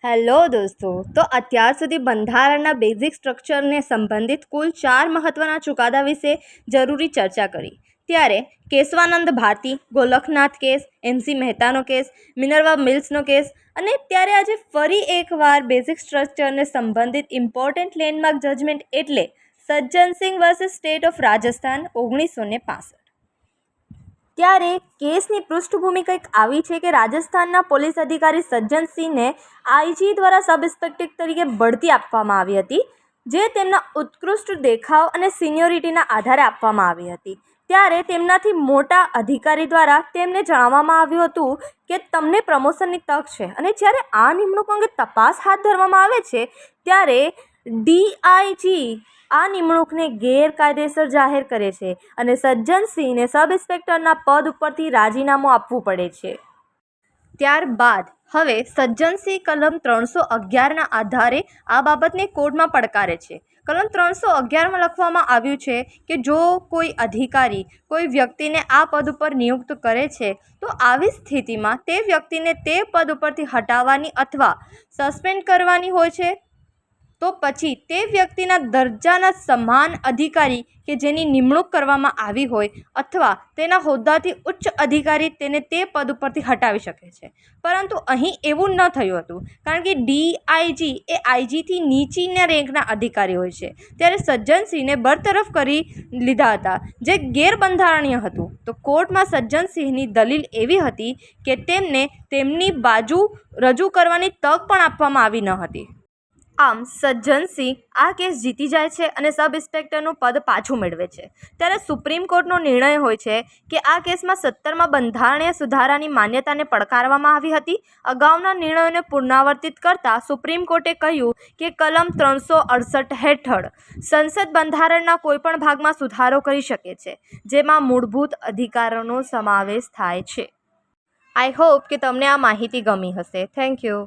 Hello દોસ્તો, તો અત્યાર સુધી બંધારણના બેઝિક સ્ટ્રક્ચરને સંબંધિત કુલ 4 મહત્ત્વના ચુકાદા વિશે જરૂરી ચર્ચા કરી. ત્યારે કેશવાનંદ ભારતી, ગોલખનાથ કેસ, MC મહેતાનો કેસ, મિનર્વા મિલ્સનો કેસ અને ત્યારે આજે ફરી એકવાર બેઝિક સ્ટ્રક્ચરને સંબંધિત ઇમ્પોર્ટન્ટ લેન્ડમાર્ક જજમેન્ટ એટલે Sajjan Singh versus state of Rajasthan 1965. ત્યારે કેસની પૃષ્ઠભૂમિ કંઈક આવી છે કે રાજસ્થાનના પોલીસ અધિકારી સજ્જનસિંહને IG દ્વારા સબ ઇન્સ્પેક્ટર તરીકે બઢતી આપવામાં આવી હતી, જે તેમના ઉત્કૃષ્ટ દેખાવ અને સિનિયોરિટીના આધારે આપવામાં આવી હતી. ત્યારે તેમનાથી મોટા અધિકારી દ્વારા તેમને જણાવવામાં આવ્યું હતું કે તમને પ્રમોશનની તક છે, અને જ્યારે આ નિમણૂક અંગે તપાસ હાથ ધરવામાં આવે છે ત્યારે DIG આ નિમણૂકને ગેરકાયદેસર જાહેર કરે છે અને સજ્જનસિંહને સબ ઇન્સ્પેક્ટરના પદ ઉપરથી રાજીનામું આપવું પડે છે. ત્યારબાદ હવે સજ્જનસિંહ કલમ 311ના આધારે આ બાબતને કોર્ટમાં પડકારે છે. કલમ 311માં લખવામાં આવ્યું છે કે જો કોઈ અધિકારી કોઈ વ્યક્તિને આ પદ ઉપર નિયુક્ત કરે છે તો આવી સ્થિતિમાં તે વ્યક્તિને તે પદ ઉપરથી હટાવવાની અથવા સસ્પેન્ડ કરવાની હોય છે, તો પછી તે વ્યક્તિના દરજ્જાના સમાન અધિકારી કે જેની નિમણૂક કરવામાં આવી હોય અથવા તેના હોદ્દાથી ઉચ્ચ અધિકારી તેને તે પદ ઉપરથી હટાવી શકે છે. પરંતુ અહીં એવું ન થયું હતું, કારણ કે DIG એ IGથી નીચીના રેન્કના અધિકારી હોય છે. ત્યારે સજ્જનસિંહને બરતરફ કરી લીધા હતા, જે ગેરબંધારણીય હતું. તો કોર્ટમાં સજ્જનસિંહની દલીલ એવી હતી કે તેમને તેમની બાજુ રજૂ કરવાની તક પણ આપવામાં આવી ન હતી. આમ સજ્જનસિંહ આ કેસ જીતી જાય છે અને સબ ઇન્સ્પેક્ટરનું પદ પાછું મેળવે છે. ત્યારે સુપ્રીમ કોર્ટનો નિર્ણય હોય છે કે આ કેસમાં 17મા બંધારણીય સુધારાની માન્યતાને પડકારવામાં આવી હતી. અગાઉના નિર્ણયોને પુનરાવર્તિત કરતા સુપ્રીમ કોર્ટે કહ્યું કે કલમ 368 હેઠળ સંસદ બંધારણના કોઈપણ ભાગમાં સુધારો કરી શકે છે, જેમાં મૂળભૂત અધિકારોનો સમાવેશ થાય છે. આઈ હોપ કે તમને આ માહિતી ગમી હશે. Thank you.